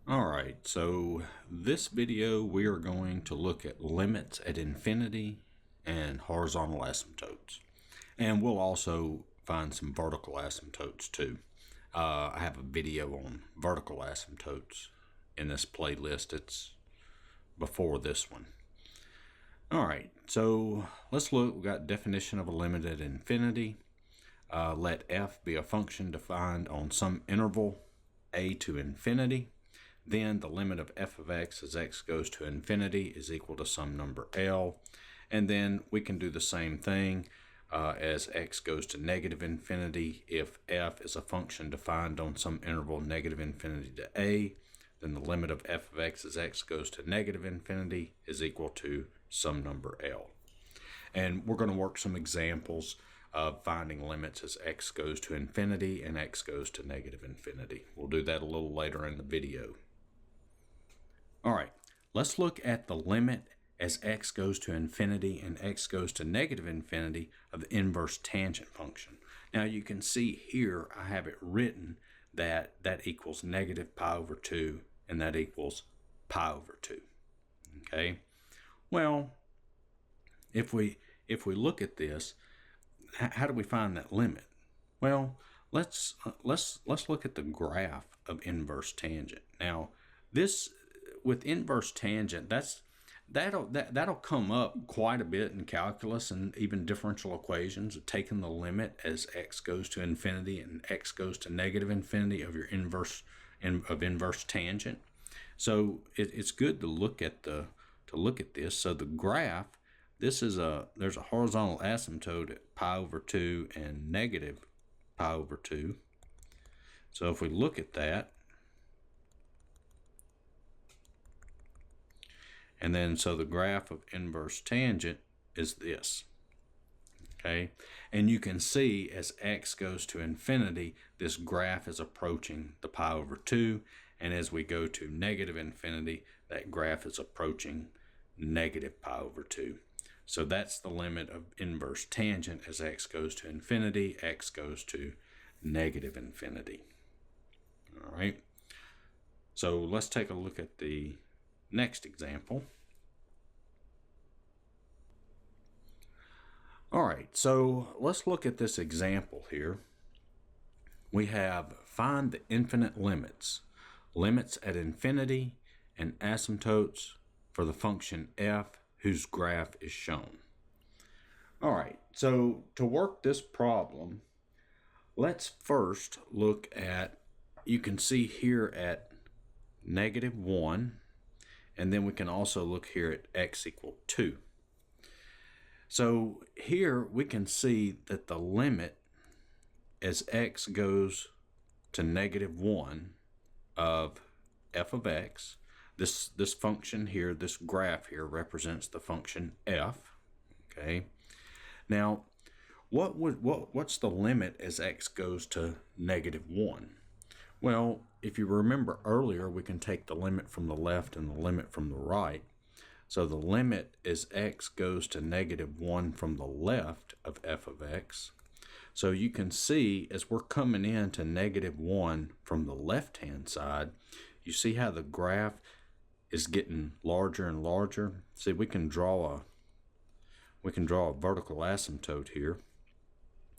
Alright, so this video we are going to look at limits at infinity and horizontal asymptotes. And we'll also find some vertical asymptotes too. I have a video on vertical asymptotes in this playlist. It's before this one. Alright, so let's look. We've got definition of a limit at infinity. Let f be a function defined on some interval a to infinity. Then the limit of f of x as x goes to infinity is equal to some number L. And then we can do the same thing as x goes to negative infinity. If f is a function defined on some interval negative infinity to a, then the limit of f of x as x goes to negative infinity is equal to some number L. And we're going to work some examples of finding limits as x goes to infinity and x goes to negative infinity. We'll do that a little later in the video. Alright, let's look at the limit as x goes to infinity and x goes to negative infinity of the inverse tangent function. Now you can see here I have it written that equals negative pi over 2 and that equals pi over 2. Okay, well, if we look at this, how do we find that limit? Well, let's look at the graph of inverse tangent. Now, this with inverse tangent, that'll come up quite a bit in calculus and even differential equations, taking the limit as x goes to infinity and x goes to negative infinity of your inverse tangent. So it's good to look at this. So the graph, there's a horizontal asymptote at pi over 2 and negative pi over 2. So if we look at that, and then so the graph of inverse tangent is this. Okay, and you can see as x goes to infinity, this graph is approaching the pi over 2, and as we go to negative infinity, that graph is approaching negative pi over 2. So that's the limit of inverse tangent as x goes to infinity, x goes to negative infinity. All right, so let's take a look at the next example. All right, so let's look at this example here. We have find the infinite limits at infinity and asymptotes for the function f whose graph is shown. All right, so to work this problem, let's first look at, you can see here at negative 1, and then we can also look here at x equal 2. So here we can see that the limit as x goes to negative 1 of f of x, this function here, this graph here represents the function f. Okay, now what's the limit as x goes to negative 1? Well, if you remember earlier, we can take the limit from the left and the limit from the right. So the limit as x goes to negative 1 from the left of f of x. So you can see as we're coming in to negative 1 from the left-hand side, you see how the graph is getting larger and larger. See, we can draw a vertical asymptote here.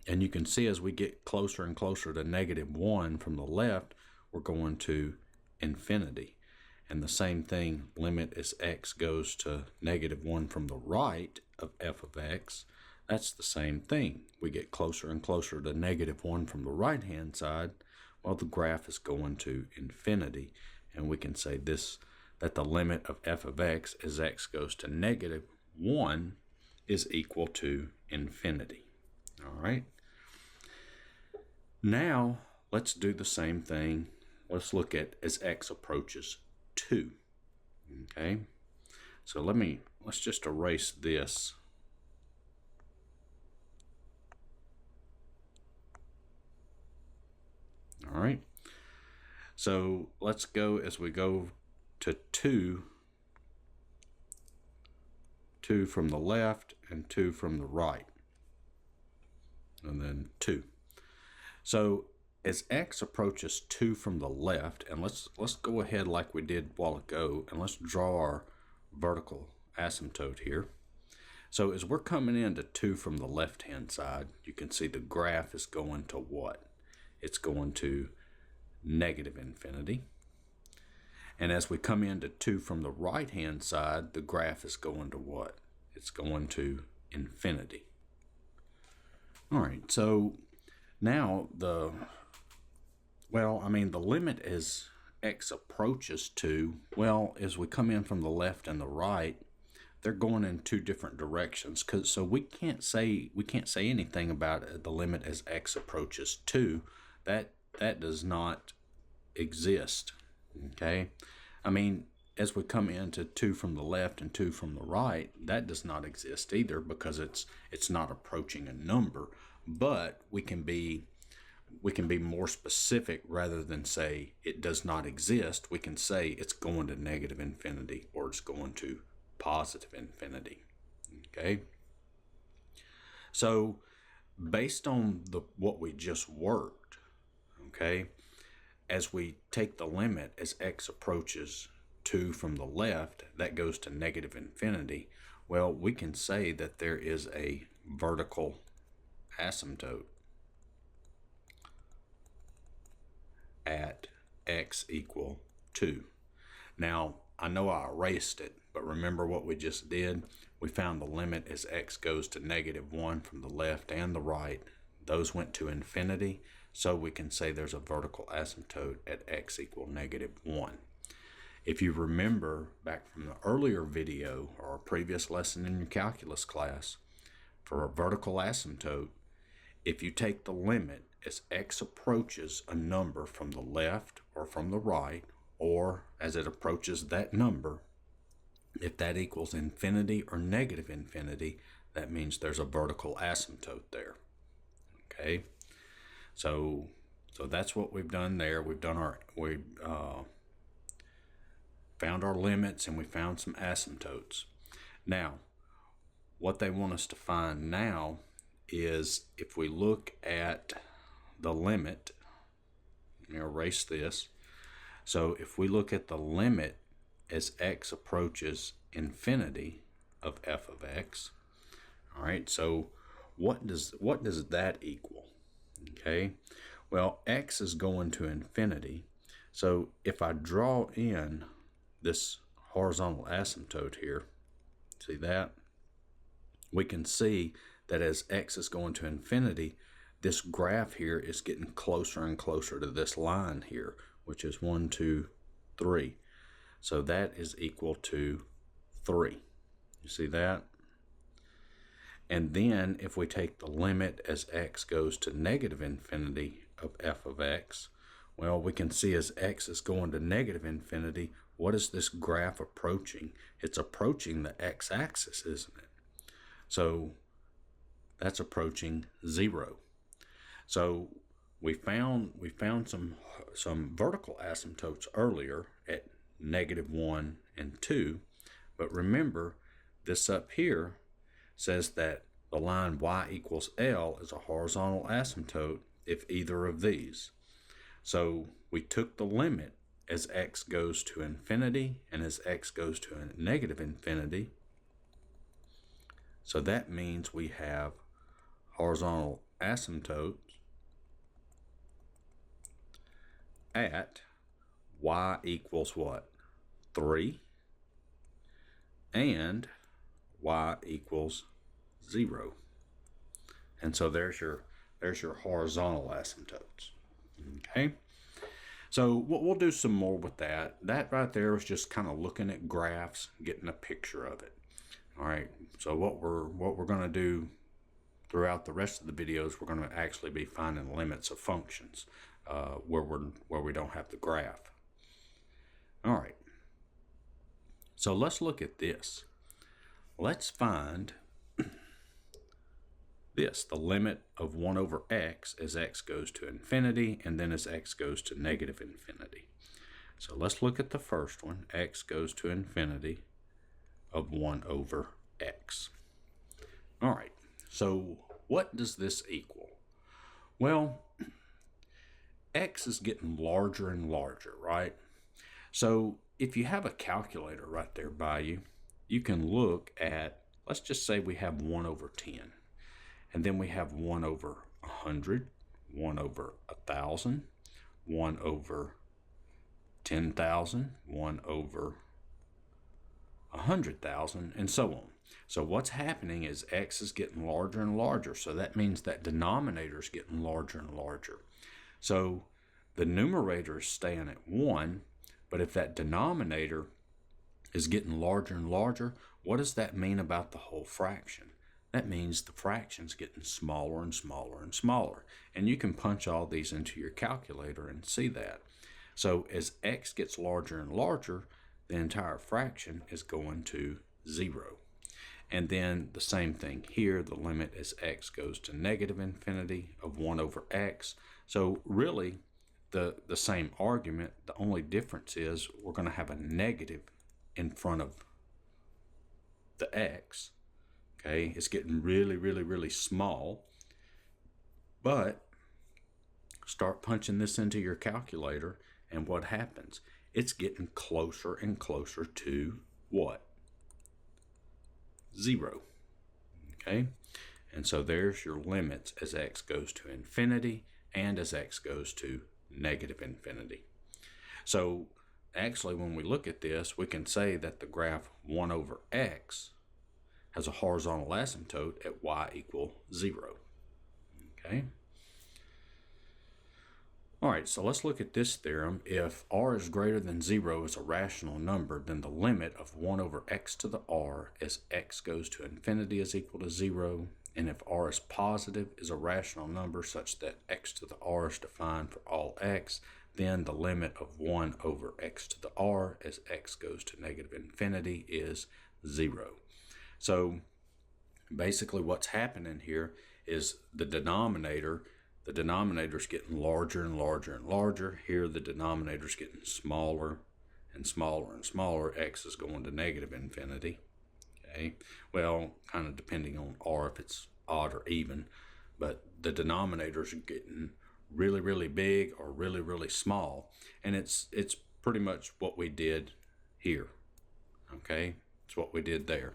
And you can see as we get closer and closer to negative 1 from the left, we're going to infinity. And the same thing, limit as x goes to negative 1 from the right of f of x, that's the same thing. We get closer and closer to negative 1 from the right-hand side, while the graph is going to infinity. And we can say that the limit of f of x as x goes to negative 1 is equal to infinity. All right. Now, let's do the same thing. Let's look at as x approaches 2. Okay, so let's just erase this. All right, so let's go as we go to 2 from the left and 2 from the right, and then 2. So as x approaches 2 from the left, and let's go ahead like we did a while ago, and let's draw our vertical asymptote here. So as we're coming into 2 from the left-hand side, you can see the graph is going to what? It's going to negative infinity. And as we come into 2 from the right-hand side, the graph is going to what? It's going to infinity. All right, so now the limit as x approaches 2, well, as we come in from the left and the right, they're going in 2 different directions. So we can't say anything about the limit as x approaches 2. That does not exist. Okay, I mean, as we come into 2 from the left and 2 from the right, that does not exist either, because it's not approaching a number. But we can be more specific. Rather than say it does not exist, we can say it's going to negative infinity or it's going to positive infinity. Okay, so based on what we just worked, okay, as we take the limit as x approaches 2 from the left, that goes to negative infinity. Well, we can say that there is a vertical asymptote at x equal 2. Now, I know I erased it, but remember what we just did? We found the limit as x goes to -1 from the left and the right. Those went to infinity, so we can say there's a vertical asymptote at x equal -1. If you remember back from the earlier video or a previous lesson in your calculus class, for a vertical asymptote, if you take the limit as x approaches a number from the left or from the right, or as it approaches that number, if that equals infinity or negative infinity, that means there's a vertical asymptote there. Okay, so that's what we've done there. We found our limits and we found some asymptotes. Now, what they want us to find now is, if we look at the limit, let me erase this. So if we look at the limit as x approaches infinity of f of x, all right, so what does that equal? Okay, well, x is going to infinity. So if I draw in this horizontal asymptote here, see that? We can see that as x is going to infinity, this graph here is getting closer and closer to this line here, which is 1, 2, 3. So that is equal to 3. You see that? And then if we take the limit as x goes to negative infinity of f of x, well, we can see as x is going to negative infinity, what is this graph approaching? It's approaching the x-axis, isn't it? So that's approaching 0. So we found some vertical asymptotes earlier at -1 and 2, but remember this up here says that the line y equals L is a horizontal asymptote if either of these. So we took the limit as x goes to infinity and as x goes to a negative infinity. So that means we have horizontal asymptotes at y equals what? 3 and y equals 0. And so there's your horizontal asymptotes. Okay, so we'll do some more with that. That right there was just kind of looking at graphs, getting a picture of it. All right, so what we're going to do throughout the rest of the videos, we're going to actually be finding limits of functions where we don't have the graph. All right, so let's look at this. Let's find this, the limit of 1 over x as x goes to infinity and then as x goes to negative infinity. So let's look at the first one, x goes to infinity of 1 over x. All right, so what does this equal? Well, x is getting larger and larger, right? So if you have a calculator right there by you, you can look at, let's just say we have 1 over 10, and then we have 1 over 100, 1 over 1,000, 1 over 10,000, 1 over 100,000, and so on. So what's happening is x is getting larger and larger. So that means that denominator is getting larger and larger. So the numerator is staying at 1, but if that denominator is getting larger and larger, what does that mean about the whole fraction? That means the fraction's getting smaller and smaller and smaller. And you can punch all these into your calculator and see that. So as x gets larger and larger, the entire fraction is going to 0. And then the same thing here, the limit as x goes to negative infinity of 1 over x. So really, the same argument, the only difference is we're going to have a negative in front of the x. Okay, it's getting really, really, really small. But start punching this into your calculator, and what happens? It's getting closer and closer to what? 0. Okay, and so there's your limits as x goes to infinity and as x goes to negative infinity. So actually, when we look at this, we can say that the graph 1 over x has a horizontal asymptote at y equal 0. Okay. All right, so let's look at this theorem. If r is greater than 0 is a rational number, then the limit of 1 over x to the r as x goes to infinity is equal to 0. And if r is positive is a rational number such that x to the r is defined for all x, then the limit of 1 over x to the r as x goes to negative infinity is 0. So basically what's happening here is the denominator's getting larger and larger and larger. Here the denominator's getting smaller and smaller and smaller. X is going to negative infinity. Okay, well, kind of depending on r if it's odd or even, but the denominators are getting really, really big or really, really small, and it's pretty much what we did here. Okay, it's what we did there.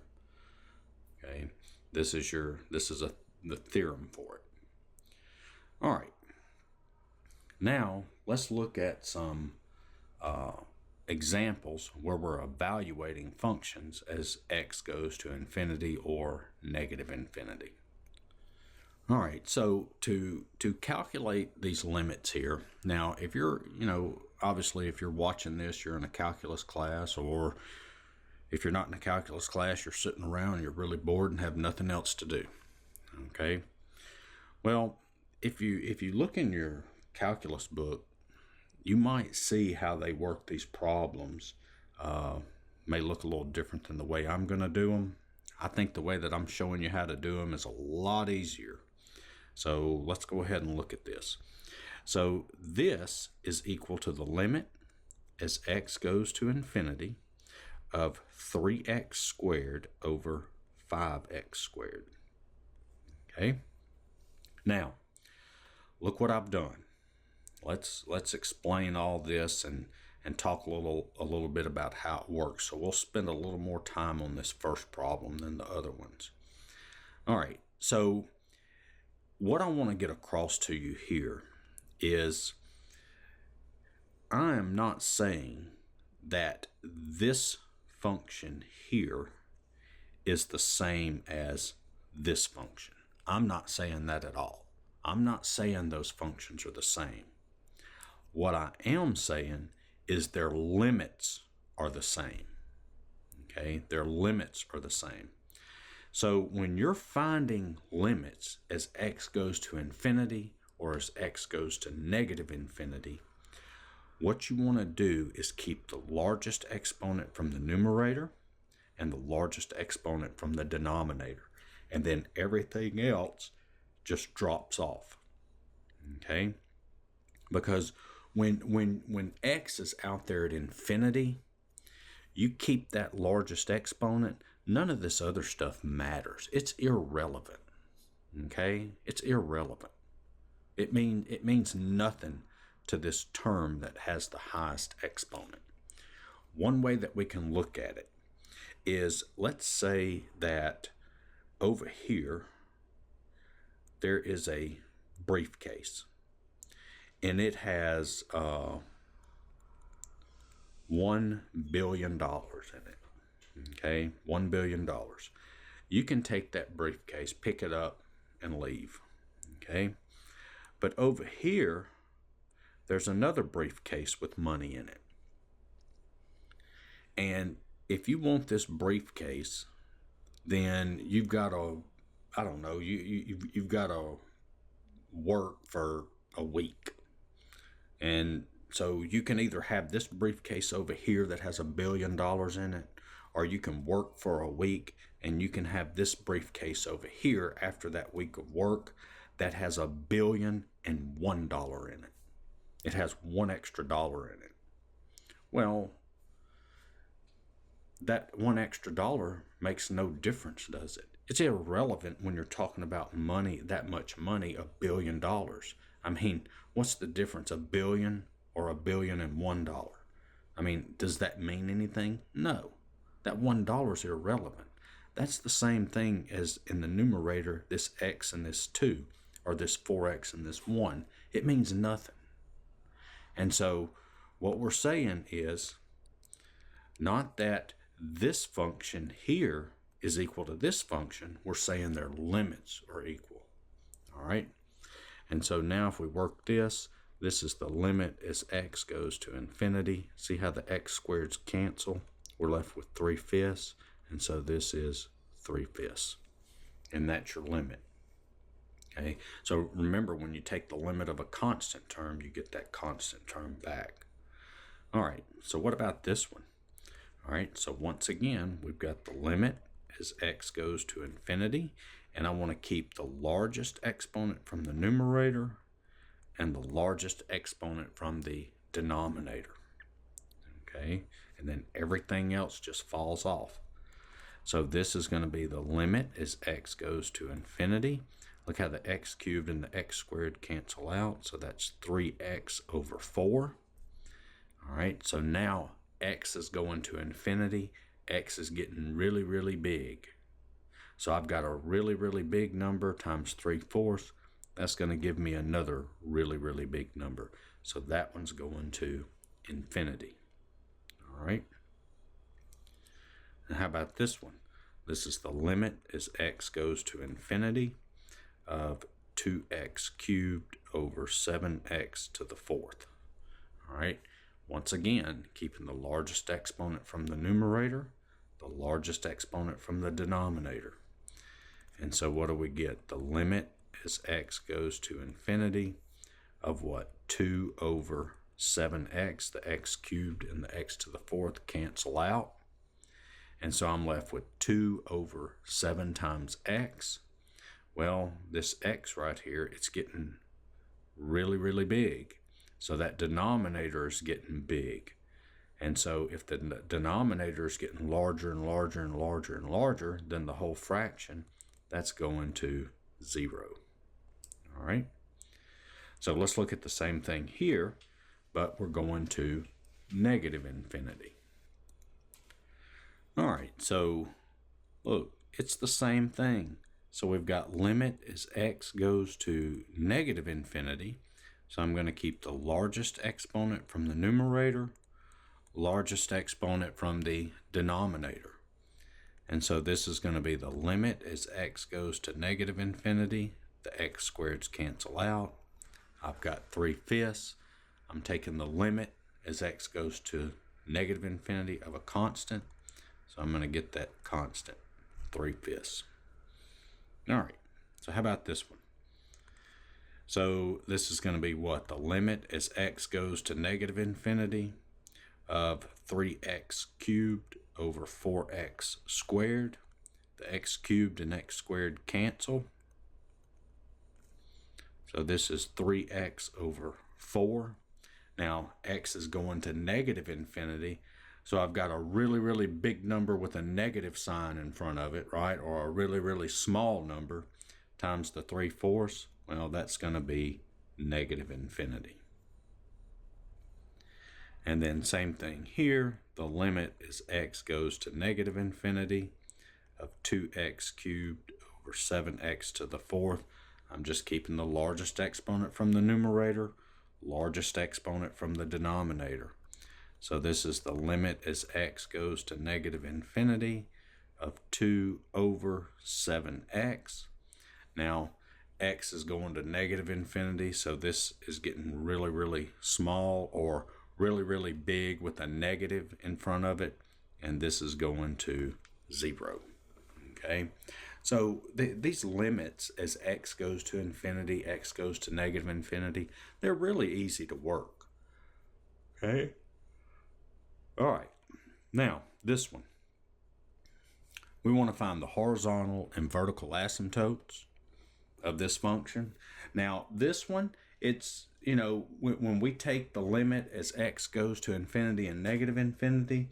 Okay, this is the theorem for it. All right, now let's look at some examples where we're evaluating functions as x goes to infinity or negative infinity. All right, so to calculate these limits here, now if you're, obviously if you're watching this, you're in a calculus class, or if you're not in a calculus class, you're sitting around, you're really bored and have nothing else to do. Okay, well, if you look in your calculus book, you might see how they work these problems. May look a little different than the way I'm going to do them. I think the way that I'm showing you how to do them is a lot easier. So let's go ahead and look at this. So this is equal to the limit as x goes to infinity of 3x squared over 5x squared. Okay. Now, look what I've done. Let's explain all this and talk a little bit about how it works. So we'll spend a little more time on this first problem than the other ones. All right. So what I want to get across to you here is I am not saying that this function here is the same as this function. I'm not saying that at all. I'm not saying those functions are the same. What I am saying is their limits are the same. Okay, their limits are the same. So when you're finding limits as x goes to infinity or as x goes to negative infinity, what you want to do is keep the largest exponent from the numerator and the largest exponent from the denominator, and then everything else just drops off. Okay, because when x is out there at infinity, you keep that largest exponent. None of this other stuff matters. It's irrelevant. Okay, it's irrelevant. It means nothing to this term that has the highest exponent. One way that we can look at it is, let's say that over here there is a briefcase and it has $1 billion in it. Okay, $1 billion. You can take that briefcase, pick it up, and leave. Okay, but over here, there's another briefcase with money in it. And if you want this briefcase, then you've got to, I don't know, you've got to work for a week. And so you can either have this briefcase over here that has $1 billion in it, or you can work for a week and you can have this briefcase over here after that week of work that has $1,000,001 in it. It has one extra dollar in it. Well, that one extra dollar makes no difference, does it? It's irrelevant when you're talking about money, that much money, $1 billion. I mean, what's the difference, $1 billion or $1,000,001? I mean, does that mean anything? No. That $1 is irrelevant. That's the same thing as in the numerator, this x and this 2, or this 4x and this 1. It means nothing. And so what we're saying is not that this function here is equal to this function. We're saying their limits are equal. All right. And so now if we work this is the limit as x goes to infinity. See how the x squareds cancel? We're left with 3/5. And so this is 3/5. And that's your limit. Okay. So remember, when you take the limit of a constant term, you get that constant term back. All right. So what about this one? All right. So once again, we've got the limit as x goes to infinity. And I want to keep the largest exponent from the numerator and the largest exponent from the denominator. Okay. And then everything else just falls off. So this is going to be the limit as x goes to infinity. Look how the x cubed and the x squared cancel out. So that's 3x over 4. All right, so now x is going to infinity. X is getting really, really big. So I've got a really, really big number times 3/4. That's going to give me another really, really big number. So that one's going to infinity. All right. And how about this one? This is the limit as x goes to infinity of 2x cubed over 7x to the 4th. All right. Once again, keeping the largest exponent from the numerator, the largest exponent from the denominator. And so what do we get? The limit as x goes to infinity of what? 2 over 7x. The x cubed and the x to the 4th cancel out. And so I'm left with 2 over 7 times x. Well, this x right here, it's getting really, really big. So that denominator is getting big. And so if the denominator is getting larger and larger and larger and larger than the whole fraction, that's going to 0. All right. So let's look at the same thing here, but we're going to negative infinity. All right, so look, it's the same thing. So we've got limit as x goes to negative infinity. So I'm going to keep the largest exponent from the numerator, largest exponent from the denominator. And so this is going to be the limit as x goes to negative infinity. The x squareds cancel out. I've got 3/5. I'm taking the limit as x goes to negative infinity of a constant. So I'm going to get that constant, 3/5. All right, so how about this one? So this is going to be what? The limit as x goes to negative infinity of 3x cubed over 4x squared. The x cubed and x squared cancel. So this is 3x over 4. Now x is going to negative infinity. So I've got a really, really big number with a negative sign in front of it, right? Or a really, really small number times the 3/4. Well, that's going to be negative infinity. And then same thing here. The limit is x goes to negative infinity of 2x cubed over 7x to the fourth. I'm just keeping the largest exponent from the numerator, largest exponent from the denominator. So this is the limit as x goes to negative infinity of 2 over 7x. Now, x is going to negative infinity, so this is getting really, really small, or really, really big with a negative in front of it, and this is going to 0. Okay, so these limits as x goes to infinity, x goes to negative infinity, they're really easy to work. Okay, all right, now this one. We want to find the horizontal and vertical asymptotes of this function. Now this one, it's, you know, when we take the limit as x goes to infinity and negative infinity,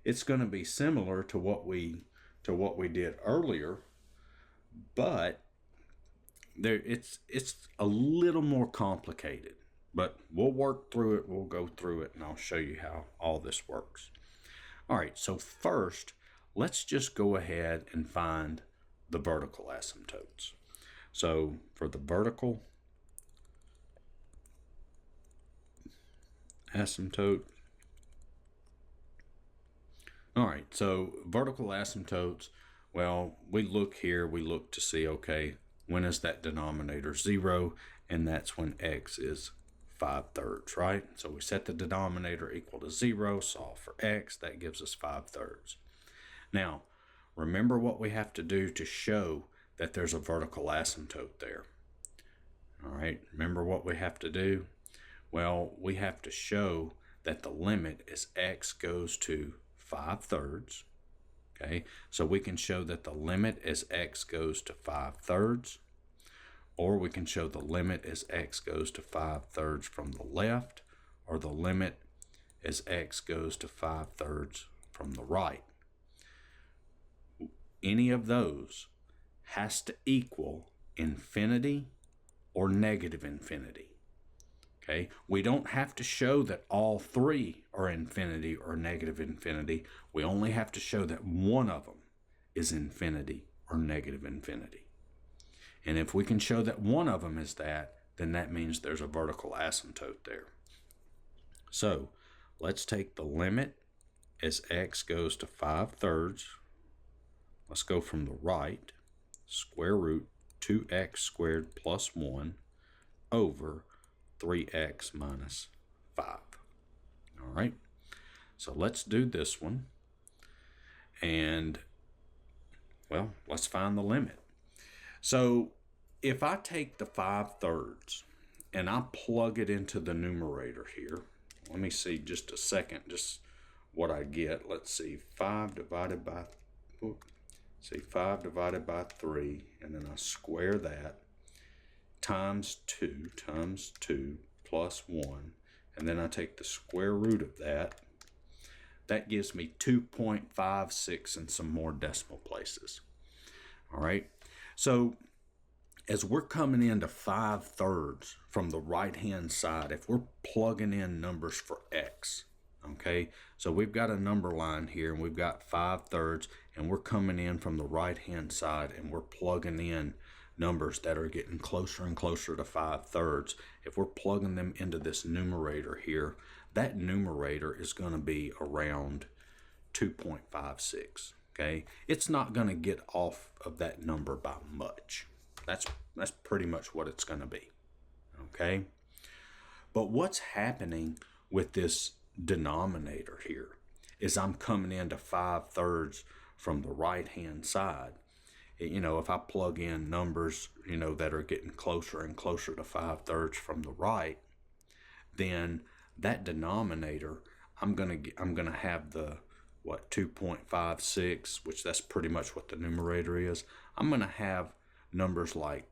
it's going to be similar to what we did earlier, but it's a little more complicated. But we'll work through it. We'll go through it, and I'll show you how all this works. All right. So first, let's just go ahead and find the vertical asymptotes. So for the vertical asymptote, all right, so vertical asymptotes, well, we look here, we look to see, okay, when is that denominator 0? And that's when x is 5/3, right? So we set the denominator equal to 0, solve for x, that gives us 5/3. Now, remember what we have to do to show that there's a vertical asymptote there. All right, remember what we have to do? Well, we have to show that the limit as x goes to 5/3. Okay, so we can show that the limit as x goes to 5/3, or we can show the limit as x goes to 5/3 from the left, or the limit as x goes to 5/3 from the right. Any of those has to equal infinity or negative infinity. Okay, we don't have to show that all three are infinity or negative infinity. We only have to show that one of them is infinity or negative infinity. And if we can show that one of them is that, then that means there's a vertical asymptote there. So let's take the limit as x goes to 5/3. Let's go from the right, square root 2x squared plus 1 over 3x minus 5. All right, so let's do this one. And, well, let's find the limit. So if I take the 5/3 and I plug it into the numerator here, let me see just a second, just what I get. Let's see, 5 divided by 3, and then I square that, times 2 plus 1, and then I take the square root of that. That gives me 2.56 and some more decimal places. All right, so as we're coming into 5/3 from the right hand side, if we're plugging in numbers for x, okay, so we've got a number line here and we've got 5/3, and we're coming in from the right hand side and we're plugging in numbers that are getting closer and closer to 5/3. If we're plugging them into this numerator here, that numerator is going to be around 2.56. Okay, it's not going to get off of that number by much. That's pretty much what it's going to be. Okay, but what's happening with this denominator here is I'm coming into 5/3 from the right hand side. You know, if I plug in numbers, you know, that are getting closer and closer to 5/3 from the right, then that denominator, I'm gonna have the 2.56, which that's pretty much what the numerator is. I'm gonna have numbers like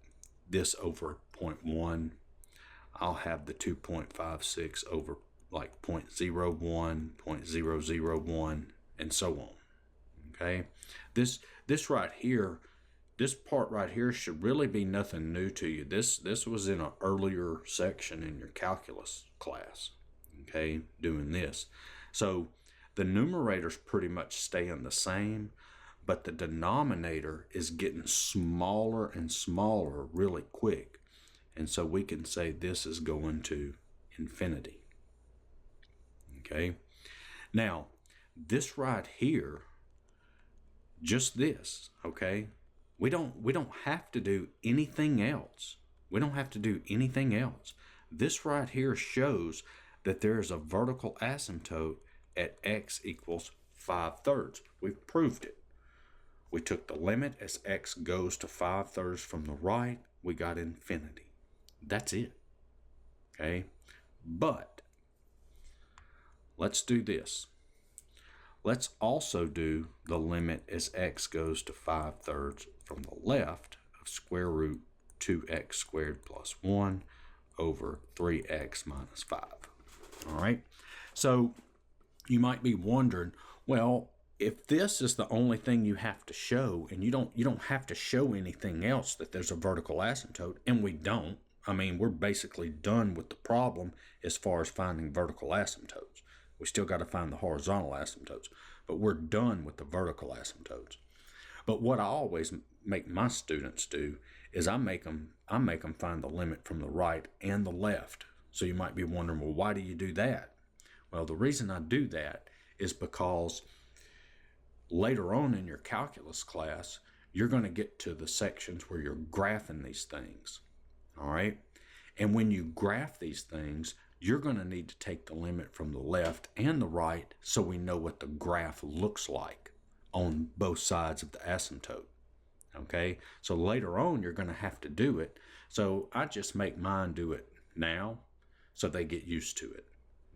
this over 0.1. I'll have the 2.56 over like 0.01, 0.001, and so on. Okay, this right here, this part right here should really be nothing new to you. This was in an earlier section in your calculus class. okay, doing this. So the numerator's pretty much staying the same, but the denominator is getting smaller and smaller really quick. And so we can say this is going to infinity. Okay. Now, this right here, just this, okay? We don't have to do anything else. We don't have to do anything else. This right here shows that there is a vertical asymptote at x equals 5/3. We've proved it. We took the limit as x goes to 5/3 from the right. We got infinity. That's it. Okay? But let's do this. Let's also do the limit as x goes to 5/3 from the left of square root 2x squared plus 1 over 3x minus 5. All right? So you might be wondering, well, if this is the only thing you have to show, and you don't have to show anything else that there's a vertical asymptote, and we don't. I mean, we're basically done with the problem as far as finding vertical asymptotes. We still got to find the horizontal asymptotes, but we're done with the vertical asymptotes. But what I always make my students do is I make them find the limit from the right and the left. So you might be wondering, well, why do you do that? Well, the reason I do that is because later on in your calculus class, you're going to get to the sections where you're graphing these things. All right? And when you graph these things, you're going to need to take the limit from the left and the right so we know what the graph looks like on both sides of the asymptote. Okay? So later on, you're going to have to do it. So I just make mine do it now so they get used to it.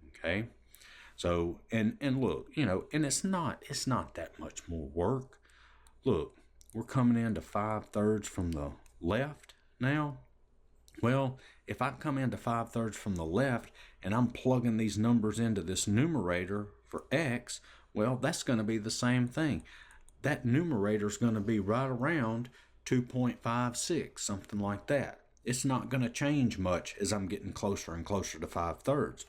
Okay? So, and look, and it's not that much more work. Look, we're coming into 5/3 from the left now. Well, if I come into 5/3 from the left and I'm plugging these numbers into this numerator for x, well, that's going to be the same thing. That numerator is going to be right around 2.56, something like that. It's not going to change much as I'm getting closer and closer to 5/3.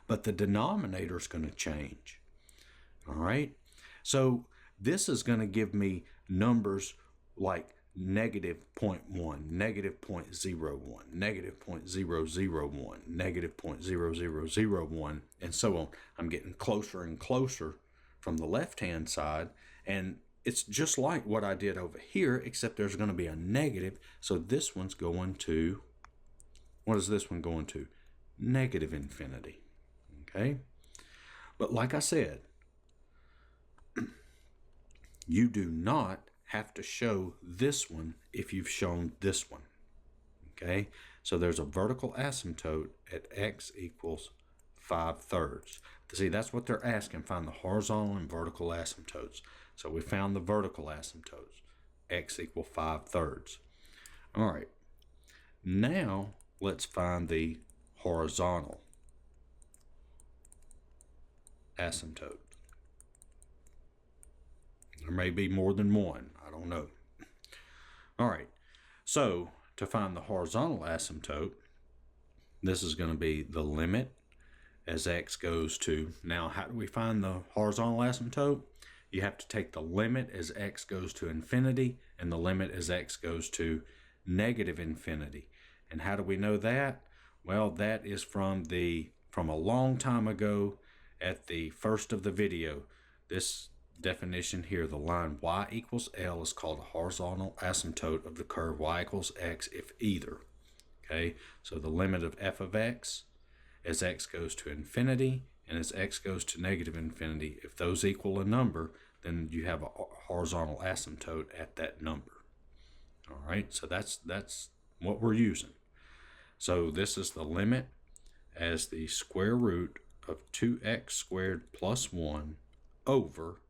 But the denominator is going to change. All right? So this is going to give me numbers like -0.1, -0.01, -0.001, -0.0001, and so on. I'm getting closer and closer from the left-hand side, and it's just like what I did over here, except there's going to be a negative. So this one's going to, what is this one going to? Negative infinity. Okay? But like I said, you do not have to show this one if you've shown this one. Okay? So there's a vertical asymptote at x equals 5/3. See, that's what they're asking. Find the horizontal and vertical asymptotes. So we found the vertical asymptotes. X equals 5/3. All right. Now let's find the horizontal asymptote. There may be more than one. I don't know. All right. So to find the horizontal asymptote, this is going to be the limit as x goes to, now how do we find the horizontal asymptote? You have to take the limit as x goes to infinity and the limit as x goes to negative infinity. And how do we know that? Well, that is from a long time ago at the first of the video. This definition here, the line y equals L is called a horizontal asymptote of the curve y equals x if either. Okay, so the limit of f of x as x goes to infinity and as x goes to negative infinity, if those equal a number, then you have a horizontal asymptote at that number. All right, so that's what we're using. So this is the limit as the square root of 2x squared plus 1 over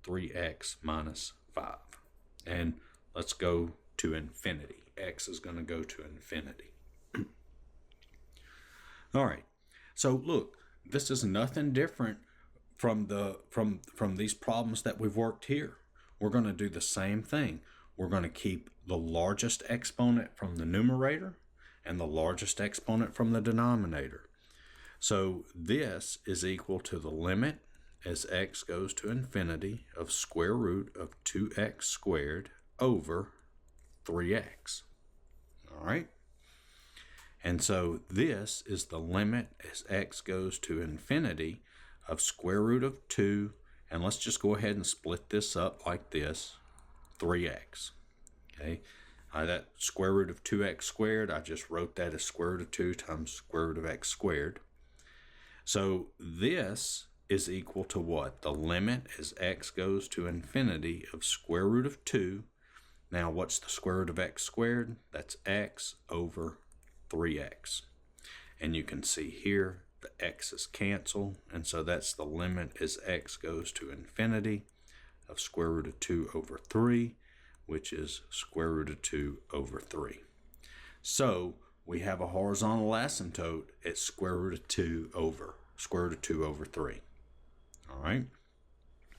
3x minus 5. And let's go to infinity. X is going to go to infinity. All right. So look, this is nothing different from these problems that we've worked here. We're going to do the same thing. We're going to keep the largest exponent from the numerator and the largest exponent from the denominator. So this is equal to the limit as x goes to infinity of square root of 2x squared over 3x. All right? And so this is the limit as x goes to infinity of square root of 2, and let's just go ahead and split this up like this, 3x. Okay? That square root of 2x squared, I just wrote that as square root of 2 times square root of x squared. So this is equal to what? The limit as x goes to infinity of square root of 2. Now, what's the square root of x squared? That's x over 3x. And you can see here the x's cancel, and so that's the limit as x goes to infinity of square root of 2 over 3, which is square root of 2 over 3. So we have a horizontal asymptote at square root of 2 over 3. All right.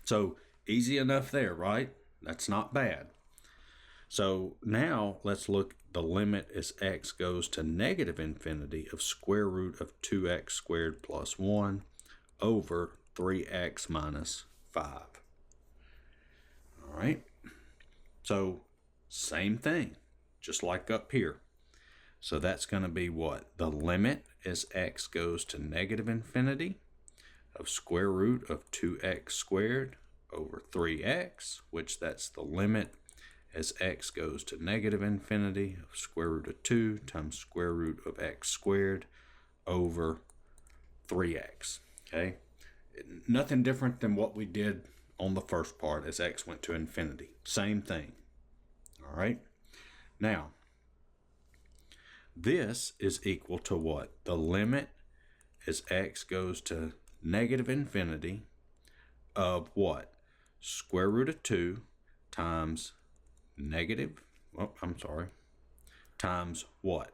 So easy enough there, right? That's not bad. So now let's look at the limit as x goes to negative infinity of square root of 2x squared plus 1 over 3x minus 5. All right. So same thing, just like up here. So that's going to be what? The limit as x goes to negative infinity of square root of 2x squared over 3x, which that's the limit as x goes to negative infinity of square root of 2 times square root of x squared over 3x. Okay? Nothing different than what we did on the first part as x went to infinity. Same thing. All right? Now, this is equal to what? The limit as x goes to negative infinity of what? Square root of 2 times times what?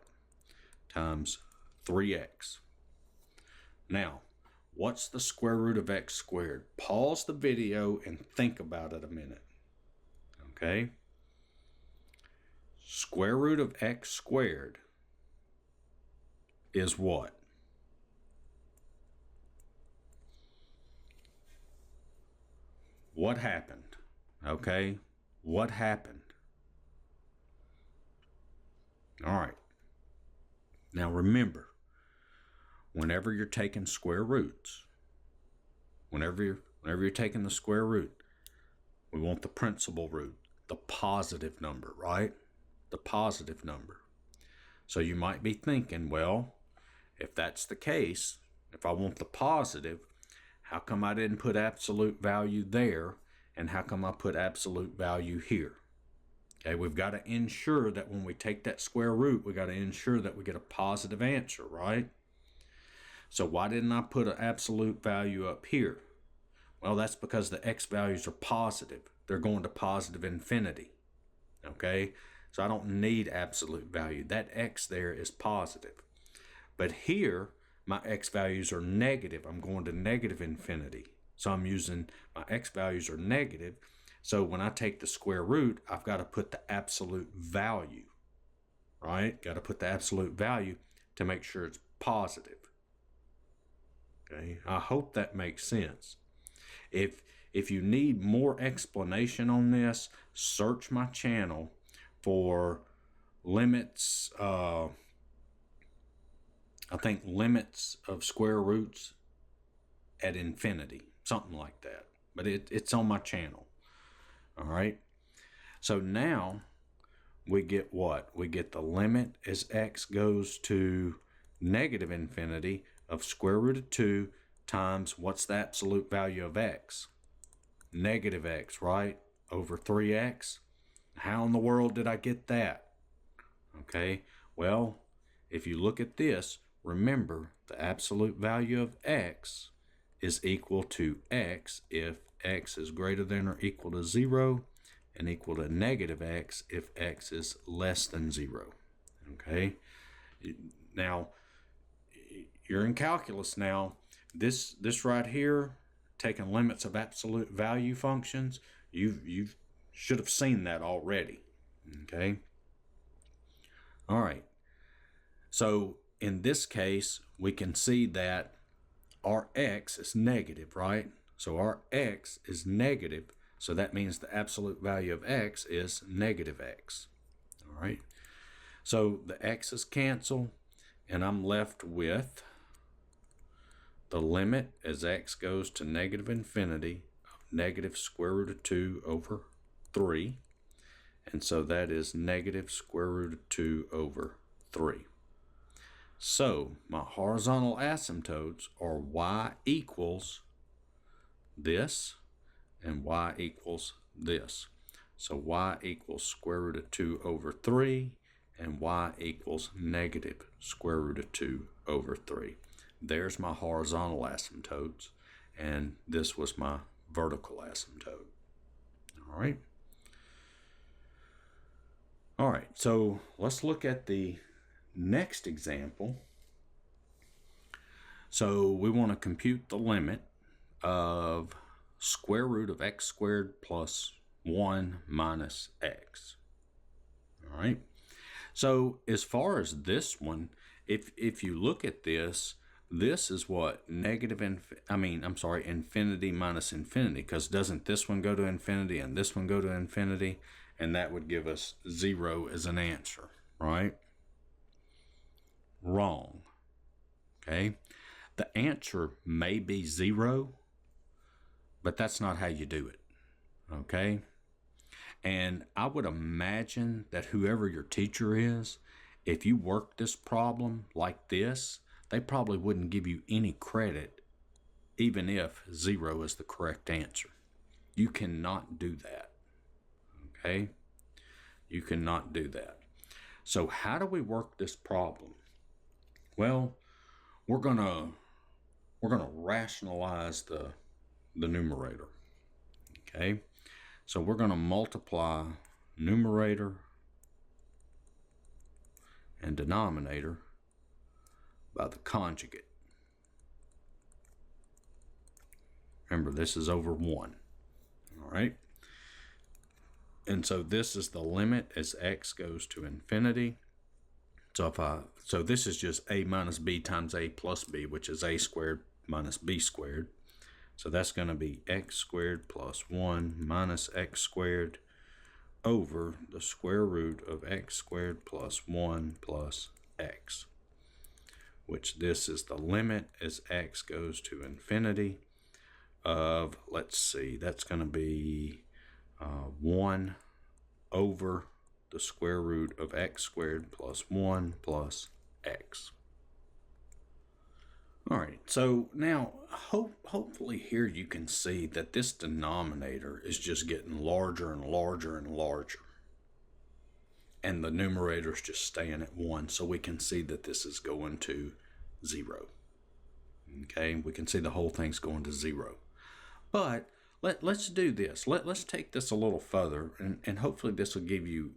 Times 3x. Now, what's the square root of x squared? Pause the video and think about it a minute. Okay? Square root of x squared is what? What happened? Okay? What happened? All right. Now remember, whenever you're taking square roots, whenever you're taking the square root, we want the principal root, the positive number, right? The positive number. So you might be thinking, well, if that's the case, if I want the positive, how come I didn't put absolute value there, and how come I put absolute value here? Okay, we've got to ensure that when we take that square root, we got to ensure that we get a positive answer, right? So why didn't I put an absolute value up here? Well, that's because the x values are positive. They're going to positive infinity. Okay, so I don't need absolute value. That x there is positive. But here, my x values are negative. I'm going to negative infinity. So I'm using, my x values are negative. So when I take the square root, I've got to put the absolute value, right? Got to put the absolute value to make sure it's positive. Okay, I hope that makes sense. If you need more explanation on this, search my channel for limits, I think limits of square roots at infinity, something like that. But it's on my channel. All right. So now we get what? We get the limit as x goes to negative infinity of square root of 2 times what's the absolute value of x? Negative x, right? Over 3x. How in the world did I get that? Okay. Well, if you look at this, remember the absolute value of x is equal to x if x is greater than or equal to 0, and equal to negative x if x is less than 0. Okay? Now, you're in calculus now. This right here, taking limits of absolute value functions, you should have seen that already. Okay? All right. So in this case, we can see that our x is negative, right? So our x is negative, so that means the absolute value of x is negative x. All right, so the x's cancel, and I'm left with the limit as x goes to negative infinity of negative square root of 2 over 3. And so that is negative square root of 2 over 3. So my horizontal asymptotes are y equals this and y equals this. So y equals square root of 2 over 3 and y equals negative square root of 2 over 3. There's my horizontal asymptotes, and this was my vertical asymptote. All right. All right, so let's look at the next example. So we want to compute the limit of square root of x squared plus 1 minus x. All right. So as far as this one, if you look at this, this is what infinity minus infinity, because doesn't this one go to infinity and this one go to infinity? And that would give us 0 as an answer, right? Wrong. Okay. The answer may be 0, but that's not how you do it. Okay. And I would imagine that whoever your teacher is, if you work this problem like this, they probably wouldn't give you any credit, even if 0 is the correct answer. You cannot do that. Okay? You cannot do that. So how do we work this problem? Well, we're gonna rationalize the numerator. Okay? So we're gonna multiply numerator and denominator by the conjugate. Remember, this is over 1. All right? And so this is the limit as x goes to infinity. So this is just a minus b times a plus b, which is a squared minus b squared. So that's going to be x squared plus 1 minus x squared over the square root of x squared plus 1 plus x, which this is the limit as x goes to infinity of, let's see, that's going to be 1 over the square root of x squared plus 1 plus x. All right, so now hopefully here you can see that this denominator is just getting larger and larger and larger. And the numerator is just staying at 1, so we can see that this is going to 0. Okay, we can see the whole thing's going to 0. But let's do this. Let's take this a little further, and hopefully this will give you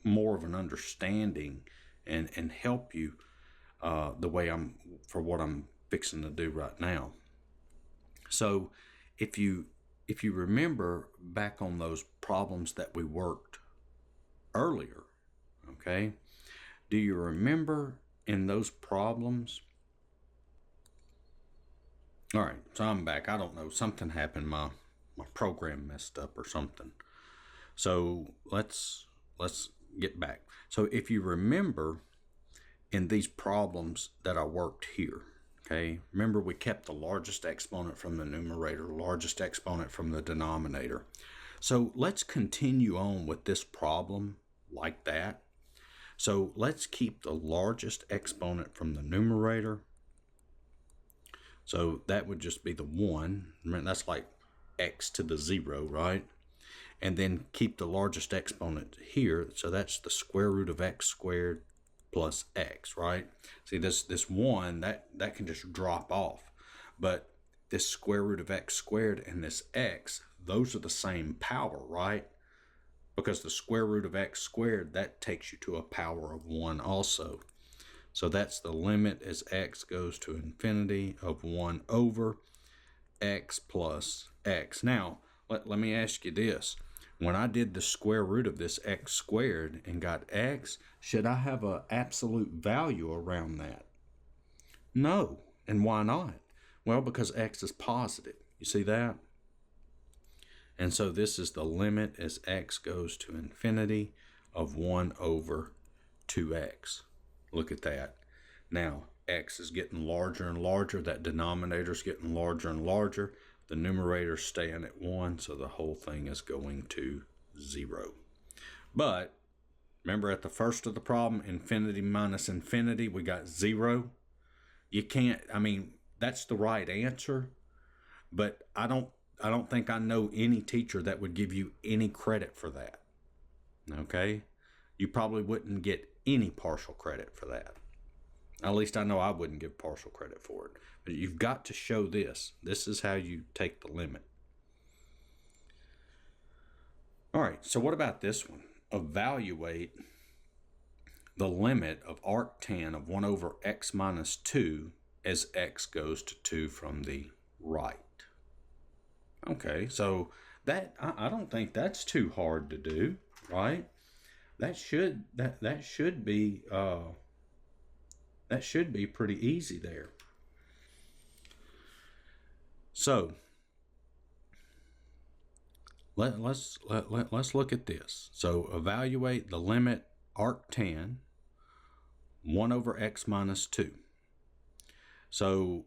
more of an understanding and help you the way for what I'm fixing to do right now. So if you remember back on those problems that we worked earlier, okay, do you remember in those problems? All right, so I'm back. I don't know, something happened. My program messed up or something. So let's get back. So if you remember in these problems that I worked here, okay, remember we kept the largest exponent from the numerator, largest exponent from the denominator. So let's continue on with this problem like that. So let's keep the largest exponent from the numerator. So that would just be the 1. Remember, that's like x to the 0, right? And then keep the largest exponent here. So that's the square root of x squared plus x, right? See, this 1, that can just drop off. But this square root of x squared and this x, those are the same power, right? Because the square root of x squared, that takes you to a power of 1 also. So that's the limit as x goes to infinity of 1 over x plus x. Now, let me ask you this. When I did the square root of this x squared and got x, should I have an absolute value around that? No. And why not? Well, because x is positive. You see that? And so this is the limit as x goes to infinity of 1 over 2x. Look at that. Now, x is getting larger and larger. That denominator's getting larger and larger. The numerator's staying at 1, so the whole thing is going to 0. But remember at the first of the problem, infinity minus infinity, we got 0. You can't, I mean, that's the right answer, but I don't think I know any teacher that would give you any credit for that. Okay? You probably wouldn't get any partial credit for that. At least I know I wouldn't give partial credit for it. But you've got to show this. This is how you take the limit. All right, so what about this one? Evaluate the limit of arctan of 1 over x minus 2 as x goes to 2 from the right. Okay, so that I don't think that's too hard to do, right? That should be pretty easy there. So let's look at this. So evaluate the limit arctan 1 over x minus 2. So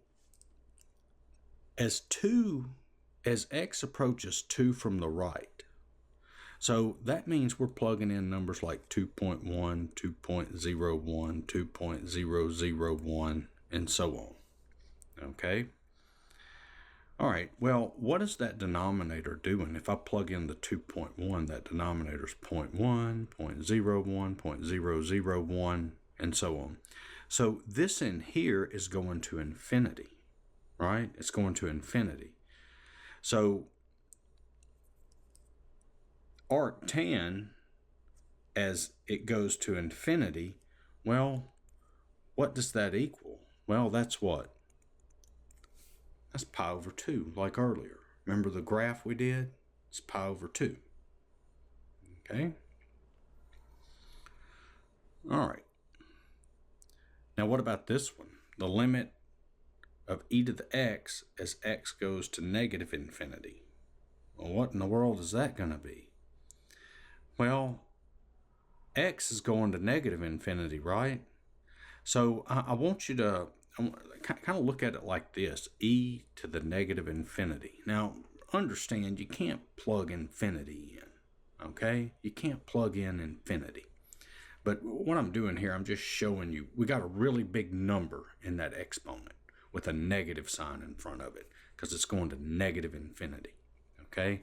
as x approaches 2 from the right, so that means we're plugging in numbers like 2.1, 2.01, 2.001, and so on. Okay? All right, well, what is that denominator doing? If I plug in the 2.1, that denominator's 0.1, 0.01, 0.001, and so on. So this in here is going to infinity, right? It's going to infinity. So arctan, as it goes to infinity, well, what does that equal? Well, that's what? That's pi over 2, like earlier. Remember the graph we did? It's pi over 2. Okay? All right. Now what about this one? The limit of e to the x as x goes to negative infinity. Well, what in the world is that going to be? Well, x is going to negative infinity, right? So I want you to kind of look at it like this, e to the negative infinity. Now, understand you can't plug infinity in, okay? You can't plug in infinity. But what I'm doing here, I'm just showing you, we got a really big number in that exponent with a negative sign in front of it because it's going to negative infinity, okay?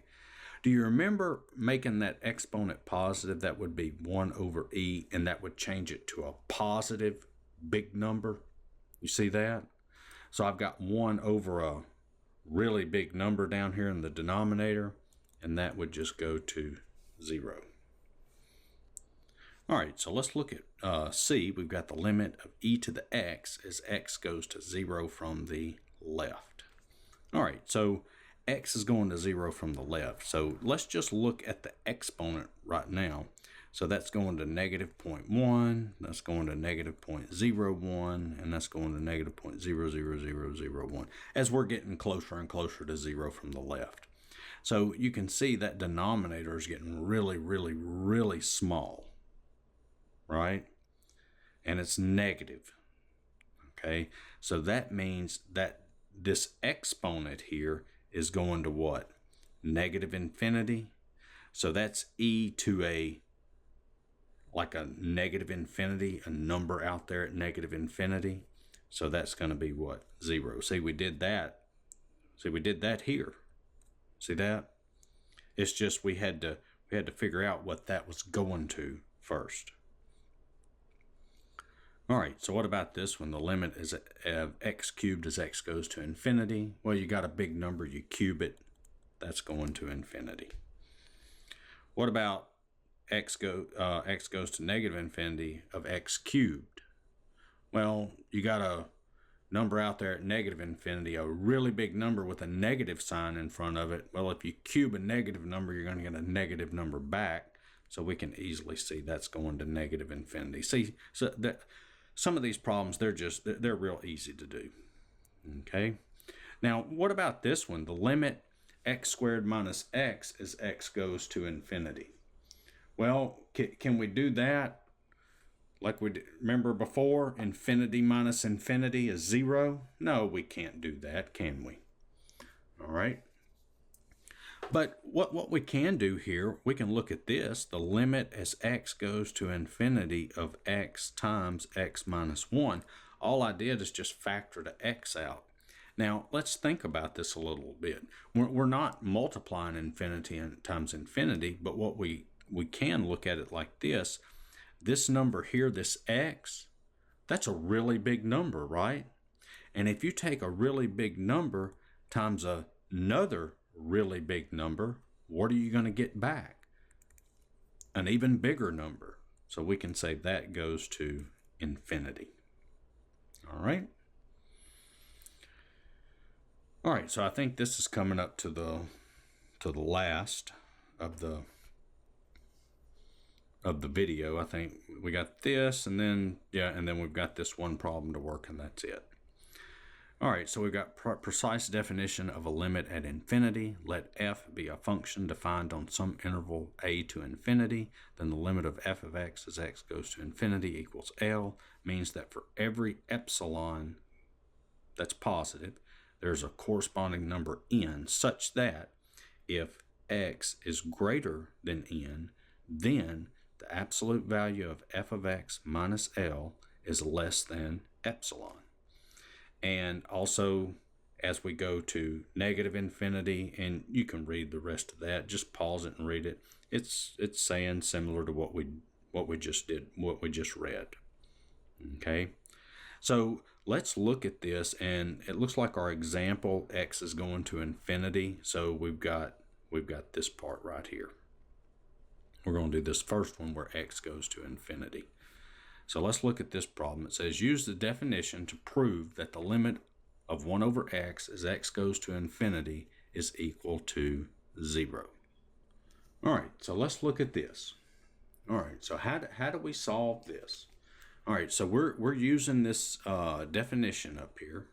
Do you remember making that exponent positive? That would be 1 over e, and that would change it to a positive big number. You see that? So I've got 1 over a really big number down here in the denominator, and that would just go to 0. All right, so let's look at C. We've got the limit of e to the x as x goes to 0 from the left. All right, so x is going to 0 from the left. So let's just look at the exponent right now. So that's going to negative 0.1, that's going to negative 0.01, and that's going to negative 0.00001 as we're getting closer and closer to 0 from the left. So you can see that denominator is getting really, really, really small, right? And it's negative, okay? So that means that this exponent here is going to what? Negative infinity. So that's e to a negative infinity, a number out there at negative infinity. So that's going to be what? 0. See, we did that. See, we did that here. See that? It's just we had to figure out what that was going to first. All right, so what about this one? The limit is x cubed as x goes to infinity. Well, you got a big number, you cube it, that's going to infinity. What about x goes to negative infinity of x cubed? Well, you got a number out there at negative infinity, a really big number with a negative sign in front of it. Well, if you cube a negative number, you're going to get a negative number back. So we can easily see that's going to negative infinity. See, so that some of these problems, they're real easy to do. Okay. Now, what about this one? The limit x squared minus x as x goes to infinity. Well, can we do that like we remember before? Infinity minus infinity is 0? No, we can't do that, can we? All right. But what we can do here, we can look at this, the limit as x goes to infinity of x times x minus 1. All I did is just factor the x out. Now, let's think about this a little bit. We're not multiplying infinity times infinity, but what we can look at it like this. This number here, this x, that's a really big number, right? And if you take a really big number times another really big number, what are you going to get back? An even bigger number. So we can say that goes to infinity. All right. All right, so I think this is coming up to the last of the video. I think we got this, and then we've got this one problem to work, and that's it. All right, so we've got precise definition of a limit at infinity. Let f be a function defined on some interval a to infinity. Then the limit of f of x as x goes to infinity equals L, means that for every epsilon that's positive, there's a corresponding number n such that if x is greater than n, then the absolute value of f of x minus L is less than epsilon. And also, as we go to negative infinity, and you can read the rest of that, just pause it and read it. It's saying similar to what we just read. Okay, so let's look at this, and it looks like our example x is going to infinity. So we've got this part right here. We're going to do this first one where x goes to infinity. So let's look at this problem. It says use the definition to prove that the limit of 1 over x as x goes to infinity is equal to 0. All right, so let's look at this. All right, so how do we solve this? All right, so we're using this definition up here.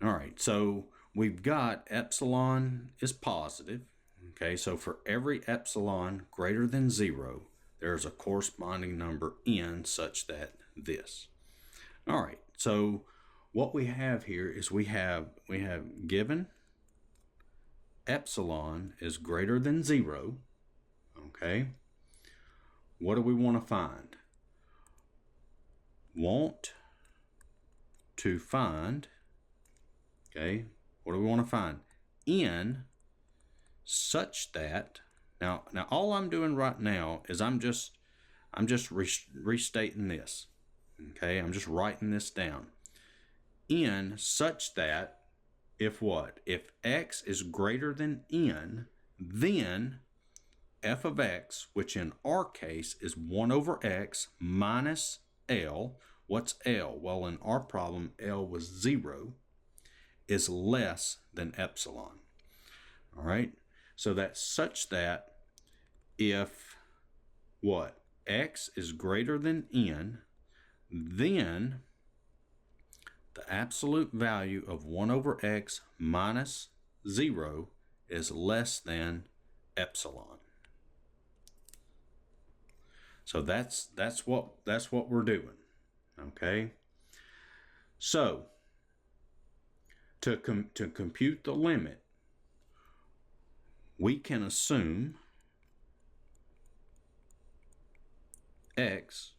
All right, so we've got epsilon is positive. Okay, so for every epsilon greater than 0, there's a corresponding number n such that this. All right, so what we have here is we have given epsilon is greater than 0. Okay, what do we want to find? Want to find, okay, what do we want to find? N such that, now all I'm doing right now is I'm just restating this. Okay, I'm just writing this down. N such that if what? If x is greater than n, then f of x, which in our case is 1 over x minus L. What's L? Well, in our problem, L was 0, is less than epsilon. All right, so that's such that if what? X is greater than n, then the absolute value of 1 over x minus 0 is less than epsilon. So that's what we're doing. Okay. So to compute the limit, we can assume x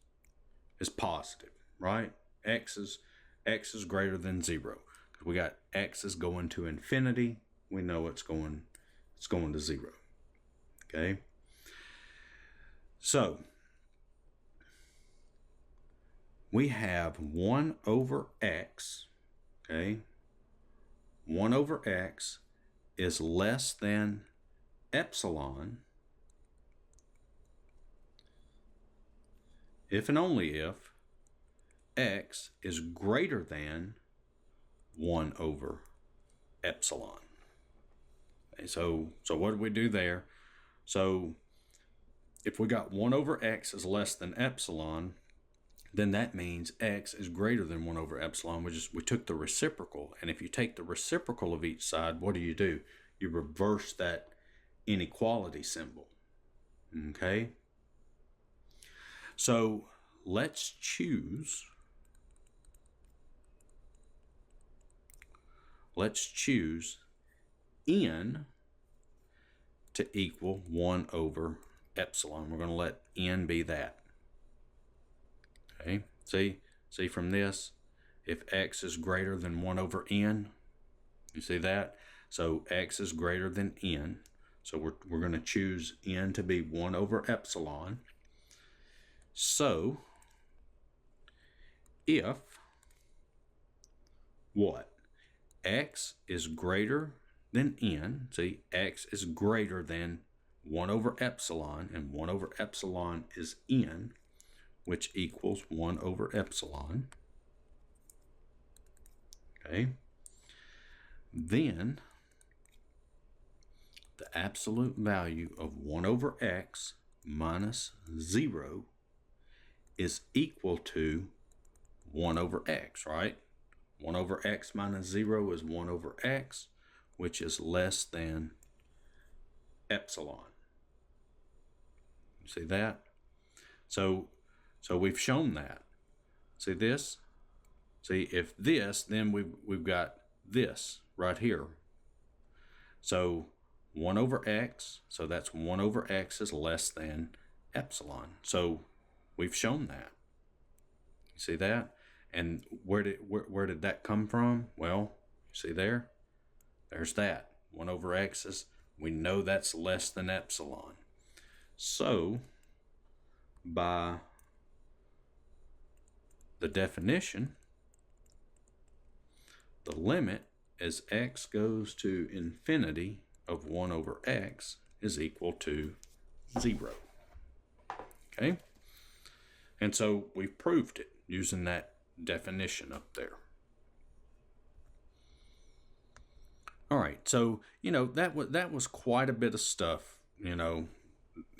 is positive, right? X is greater than 0. We got x is going to infinity. We know it's going to 0. Okay. So we have 1 over x. Okay. 1 over x is less than epsilon if and only if x is greater than 1 over epsilon. Okay, so what do we do there? So if we got 1 over x is less than epsilon, then that means x is greater than 1 over epsilon. We took the reciprocal, and if you take the reciprocal of each side, what do? You reverse that inequality symbol. Okay? So let's choose n to equal 1 over epsilon. We're going to let n be that. Okay? See from this, if x is greater than 1 over n, you see that? So x is greater than n. So we're going to choose n to be 1 over epsilon. So if what? X is greater than n. See, x is greater than 1 over epsilon, and 1 over epsilon is n, which equals 1 over epsilon. Okay? Then the absolute value of 1 over x minus 0 is equal to 1 over x, right? 1 over x minus 0 is 1 over x, which is less than epsilon. You see that? So we've shown that. See this? See, if this, then we've got this right here. So 1 over x, so that's 1 over x is less than epsilon. So we've shown that. You see that? And where did that come from? Well, see there? There's that. 1 over x is, we know that's less than epsilon. So by the definition, the limit as x goes to infinity of 1 over x is equal to 0. Okay? And so we've proved it using that definition up there. All right, so that was quite a bit of stuff.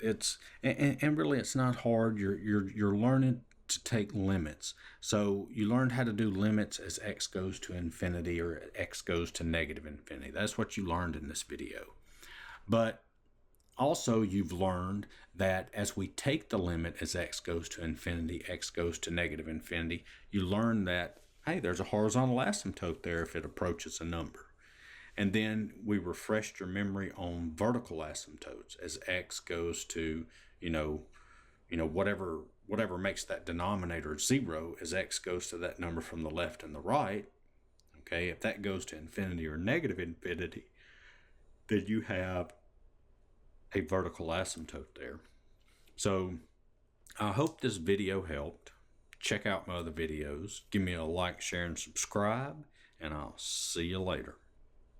It's and really it's not hard. You're learning to take limits. So you learned how to do limits as x goes to infinity or x goes to negative infinity. That's what you learned in this video. But also you've learned that as we take the limit as x goes to infinity, x goes to negative infinity, you learn that, hey, there's a horizontal asymptote there if it approaches a number. And then we refreshed your memory on vertical asymptotes as x goes to, whatever makes that denominator 0 as x goes to that number from the left and the right. Okay, if that goes to infinity or negative infinity, then you have a vertical asymptote there. So I hope this video helped. Check out my other videos. Give me a like, share, and subscribe, and I'll see you later.